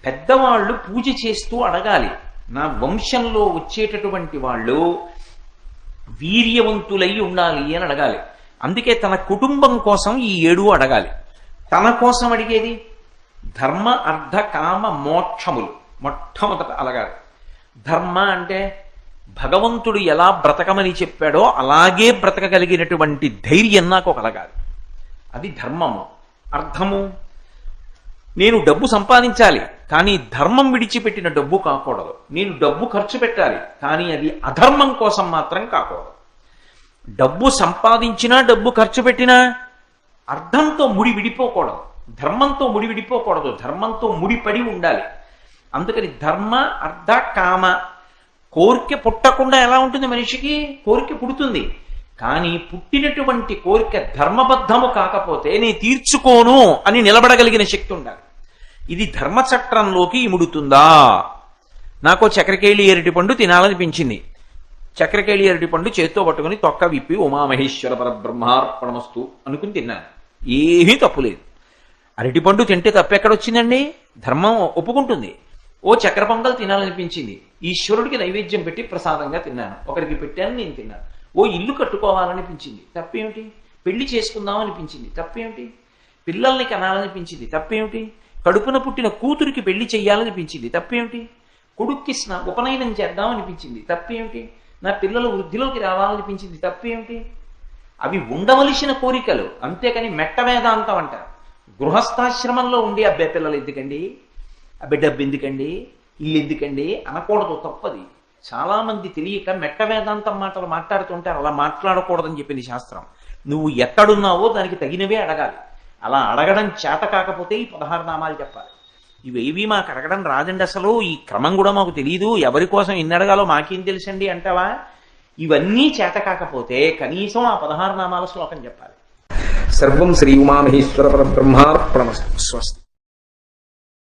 పెద్దవాళ్ళు పూజ చేస్తూ అడగాలి, నా వంశంలో వచ్చేటటువంటి వాళ్ళు వీర్యవంతులై ఉండాలి అని అడగాలి. అందుకే తన కుటుంబం కోసం ఈ 7 అడగాలి. తన కోసం అడిగేది ధర్మ అర్థ కామ మోక్షములు మొట్టమొదట అడగాలి. ధర్మ అంటే భగవంతుడు ఎలా బ్రతకమని చెప్పాడో అలాగే బ్రతకగలిగినటువంటి ధైర్యం నాకు కలగాలి, అది ధర్మము. అర్థము, నేను డబ్బు సంపాదించాలి కానీ ధర్మం విడిచిపెట్టిన డబ్బు కాకూడదు. నేను డబ్బు ఖర్చు పెట్టాలి కానీ అది అధర్మం కోసం మాత్రం కాకూడదు. డబ్బు సంపాదించినా డబ్బు ఖర్చు పెట్టినా అర్థంతో ముడి విడిపోకూడదు, ధర్మంతో ముడి విడిపోకూడదు, ధర్మంతో ముడిపడి ఉండాలి. అందుకని ధర్మ అర్థ కామ. కోరిక పుట్టకుండా ఎలా ఉంటుంది మనిషికి? కోరిక పుడుతుంది కానీ పుట్టినటువంటి కోరిక ధర్మబద్ధము కాకపోతే నేను తీర్చుకోను అని నిలబడగలిగిన శక్తి ఉండాలి. ఇది ధర్మచట్రంలోకి ఇముడుతుందా? నాకు చక్రకేళి అరటిపండు తినాలనిపించింది. చక్రకేళి అరటిపండు చేత్తో పట్టుకుని తొక్క విప్పి ఉమామహేశ్వర పరబ్రహ్మార్పణమస్తు అనుకుని తిన్నాను. ఏమీ తప్పులేదు. అరటిపండు తింటే తప్పెక్కడొచ్చిందండి? ధర్మం ఒప్పుకుంటుంది. ఓ చక్ర పొంగల్ తినాలనిపించింది, ఈశ్వరుడికి నైవేద్యం పెట్టి ప్రసాదంగా తిన్నాను, ఒకరికి పెట్టాను, నేను తిన్నాను. ఓ ఇల్లు కట్టుకోవాలనిపించింది, తప్పేమిటి? పెళ్లి చేసుకుందాం అనిపించింది, తప్పేమిటి? పిల్లల్ని కనాలనిపించింది, తప్పేమిటి? కడుపున పుట్టిన కూతురికి పెళ్లి చెయ్యాలనిపించింది, తప్పేమిటి? కొడుక్కి ఉపనయనం చేద్దామనిపించింది, తప్పేమిటి? నా పిల్లలు వృద్ధిలోకి రావాలనిపించింది, తప్పేమిటి? అవి ఉండవలసిన కోరికలు, అంతేకాని మెట్ట వేదాంతం అంటారు. గృహస్థాశ్రమంలో ఉండి అబ్బాయి పిల్లలు ఎందుకండి, అబ్బాయి డబ్బు ఎందుకండి, ఇల్లు ఎందుకండి అనకూడదు, తప్పది. చాలా మంది తెలియక మెట్ట వేదాంతం మాటలు మాట్లాడుతుంటారు. అలా మాట్లాడకూడదని చెప్పింది శాస్త్రం. నువ్వు ఎక్కడున్నావో దానికి తగినవే అడగాలి. అలా అడగడం చేత కాకపోతే ఈ 16 నామాలు చెప్పాలి. ఇవేవి మాకు అడగడం రాదండి, అసలు ఈ క్రమం కూడా మాకు తెలియదు, ఎవరి కోసం ఎన్ని అడగాలో మాకేం తెలుసండి అంటావా? ఇవన్నీ చేత కాకపోతే కనీసం ఆ 16 నామాల శ్లోకం చెప్పాలి. సర్వం శ్రీ ఉమామహేశ్వర పరబ్రహ్మార్పణమస్తు. స్వస్తి.